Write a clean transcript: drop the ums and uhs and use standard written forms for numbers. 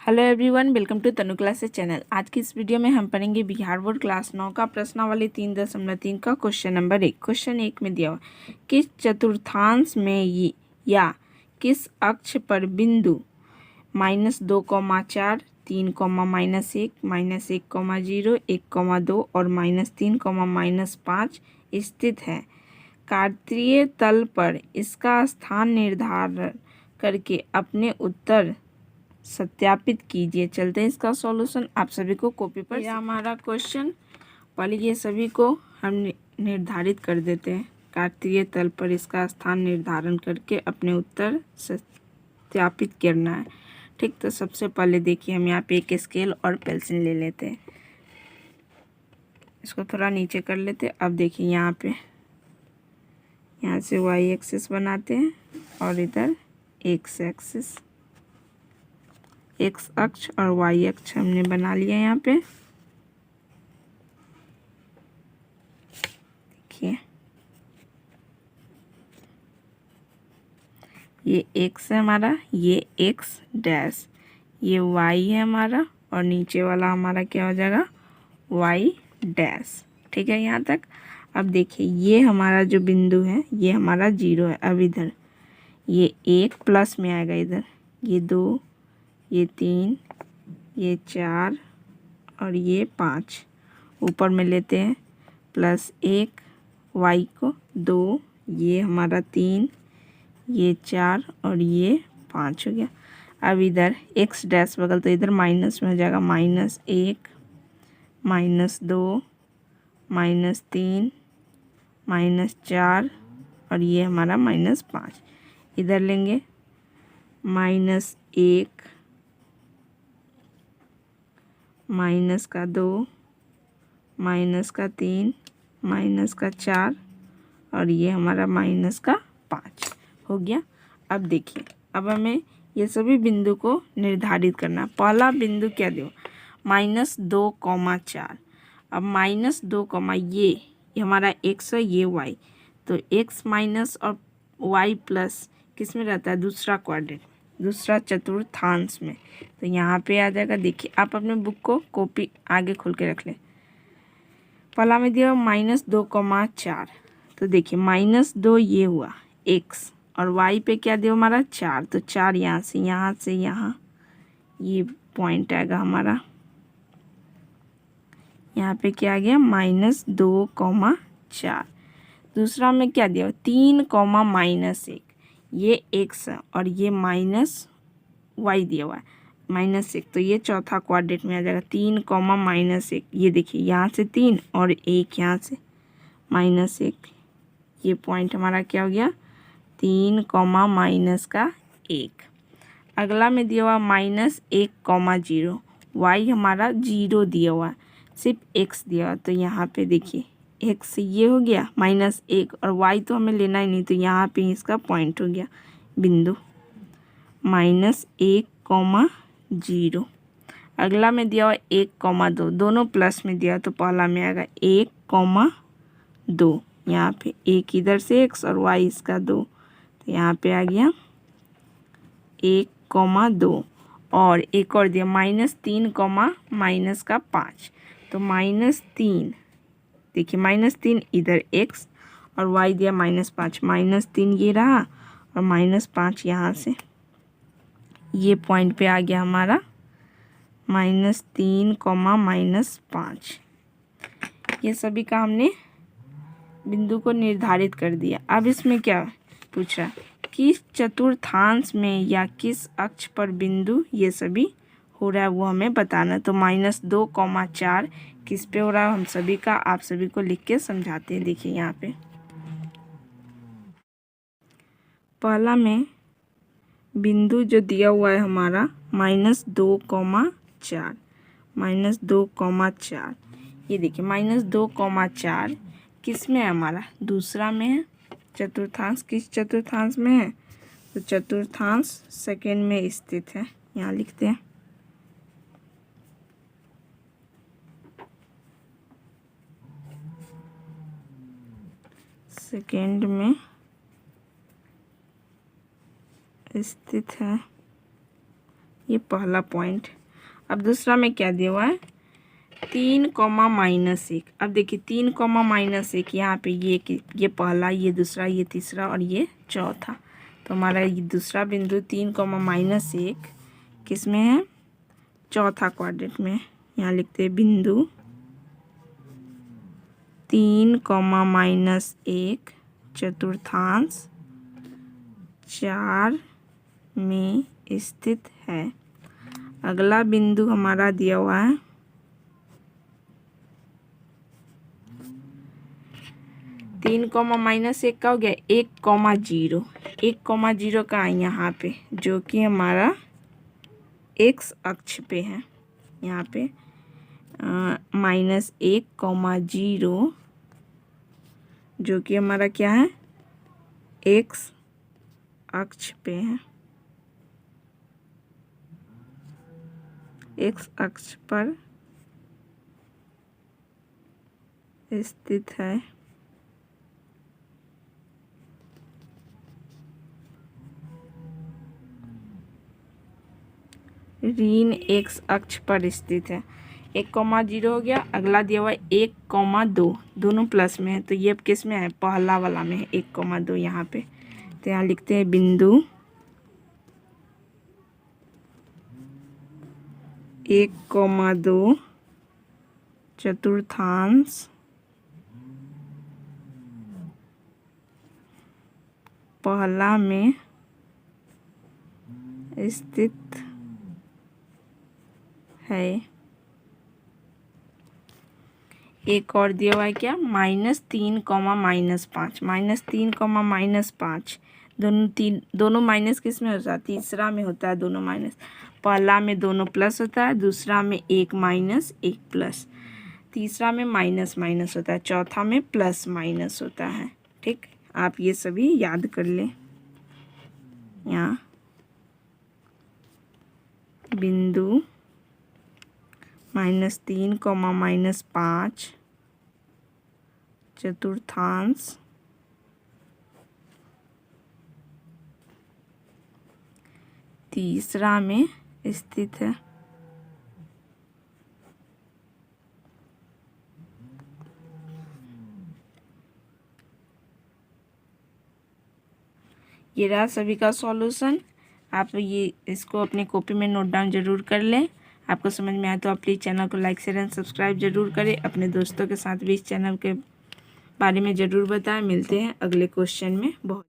Hello everyone, welcome to Tanu classes channel. आज की इस वीडियो में हम पढ़ेंगे बिहार बोर्ड क्लास 9 का प्रश्नावली 3.3 का क्वेश्चन नंबर 1। क्वेश्चन 1 में दिया हुआ किस चतुर्थांश में या किस अक्ष पर बिंदु -2,4 3, -1 -1,0 1,2 और -3, -5 स्थित है। कार्तीय तल पर इसका स्थान निर्धारण करके अपने उत्तर सत्यापित कीजिए। चलते हैं इसका सॉल्यूशन। आप सभी को कॉपी पर यह हमारा क्वेश्चन पहले ये सभी को हम निर्धारित कर देते हैं। कार्तीय तल पर इसका स्थान निर्धारण करके अपने उत्तर सत्यापित करना है। ठीक, तो सबसे पहले देखिए हम यहाँ पे एक स्केल और पेंसिल ले लेते हैं। इसको थोड़ा नीचे कर लेते हैं। अब देखिए यहाँ से वाई एक्सिस बनाते हैं और इधर एक्स एक्सिस, एक्स अक्ष और वाई अक्ष हमने बना लिया। यहाँ पे देखिए ये एक्स है हमारा, ये एक्स डैश, ये वाई है हमारा और नीचे वाला हमारा क्या हो जाएगा वाई डैश। ठीक है यहाँ तक। अब देखिए ये हमारा जो बिंदु है ये हमारा 0 है। अब इधर ये 1 प्लस में आएगा, इधर ये 2, ये 3, ये 4 और ये 5 ऊपर में लेते हैं +1 वाई को 2, ये हमारा 3, ये 4 और ये 5 हो गया। अब इधर एक्स डैश बगल तो इधर माइनस में हो जाएगा -1 -2 -3 -4 और ये हमारा -5। इधर लेंगे -1 -2 -3 -4 और ये हमारा -5 हो गया। अब देखिए अब हमें ये सभी बिंदु को निर्धारित करना। पहला बिंदु क्या दो -2,4। अब -2, ये हमारा x है, ये y, तो x माइनस और y प्लस किस में रहता है दूसरा क्वाड्रेंट, दूसरा चतुर्थांश में। तो यहाँ पे आ जाएगा। देखिए आप अपने बुक को कॉपी आगे खोल के रख लें। पहला में दिया -2,4, तो देखिए -2 ये हुआ x और y पे क्या दिया हमारा 4, तो 4 यहाँ से यहाँ ये पॉइंट आएगा हमारा। यहाँ पे क्या आ गया -2,4। दूसरा में क्या दिया 3, -1, ये x है और ये -y दिया हुआ है -1, तो ये चौथा क्वाड्रेंट में आ जाएगा। 3, -1, ये देखिए यहाँ से 3 और 1 यहाँ से -1, ये पॉइंट हमारा क्या हो गया 3, -1। अगला में दिया हुआ -1,0, y हमारा 0 दिया हुआ है, सिर्फ x दिया हुआ। तो यहाँ पे देखिए x ये हो गया -1 और y तो हमें लेना ही नहीं, तो यहाँ पे इसका पॉइंट हो गया बिंदु -1,0। अगला में दिया हुआ 1,2, दोनों प्लस में दिया तो पहला में आएगा 1,2। यहाँ पे 1 इधर से x और y इसका 2, तो यहाँ पे आ गया 1,2। और एक और दिया -3, -5, तो -3, देखिए -3 इधर x और y दिया -5, -3 ये रहा और -5 यहाँ से ये पॉइंट पे आ गया हमारा -3, -5। ये सभी का हमने बिंदु को निर्धारित कर दिया। अब इसमें क्या पूछ रहा है किस चतुर्थांश में या किस अक्ष पर बिंदु ये सभी हो रहा है वो हमें बताना। तो -2,4 किस पे हो रहा है हम सभी का, आप सभी को लिख के समझाते हैं। देखिए यहाँ पे पहला में बिंदु जो दिया हुआ है हमारा -2,4, -2,4, ये देखिए -2,4 किस में है हमारा दूसरा में है चतुर्थांश। किस चतुर्थांश में है तो चतुर्थांश सेकेंड में स्थित है। यहाँ लिखते हैं सेकेंड में स्थित है ये पहला पॉइंट। अब दूसरा में क्या दिया हुआ है, 3 कॉमा -1। अब देखिए 3 कॉमा -1 यहाँ पे ये पहला, ये दूसरा, ये तीसरा और ये चौथा। तो हमारा ये दूसरा बिंदु 3 कॉमा -1 किस में है, चौथा क्वाड्रेंट में। यहाँ लिखते हैं बिंदु 3 कॉमा -1 चतुर्थांश 4 में स्थित है। अगला बिंदु हमारा दिया हुआ है 3 कॉमा -1 का हो गया 1,0। 1,0 का है यहाँ पे, जो कि हमारा x अक्ष पे है। यहाँ पे -1,0 जो कि हमारा क्या है, x अक्ष पे है। x अक्ष पर स्थित है। ऋण x अक्ष पर स्थित है। 1,0 हो गया। अगला दिया हुआ है 1,2, दोनों प्लस में है, तो ये अब किस में है, पहला वाला में है 1,2 यहाँ पे। तो यहाँ लिखते हैं बिंदु 1,2 चतुर्थांश पहला में स्थित है। एक और दिया हुआ है क्या, -3 कॉमा -5। -3 दोनों माइनस किस में होता है, तीसरा में होता है दोनों माइनस। पहला में दोनों प्लस होता है, दूसरा में 1 माइनस 1 प्लस, तीसरा में माइनस माइनस होता है, चौथा में प्लस माइनस होता है। ठीक, आप ये सभी याद कर लें। यहाँ बिंदु -3 कॉमा -5 चतुर्थांश तीसरा में स्थित है। ये रहा सभी का सॉल्यूशन। आप ये इसको अपनी कॉपी में नोट डाउन जरूर कर लें। आपको समझ में आए तो आप प्लीज़ चैनल को लाइक शेयर एंड सब्सक्राइब जरूर करें। अपने दोस्तों के साथ भी इस चैनल के बारे में ज़रूर बताएं। मिलते हैं अगले क्वेश्चन में। बहुत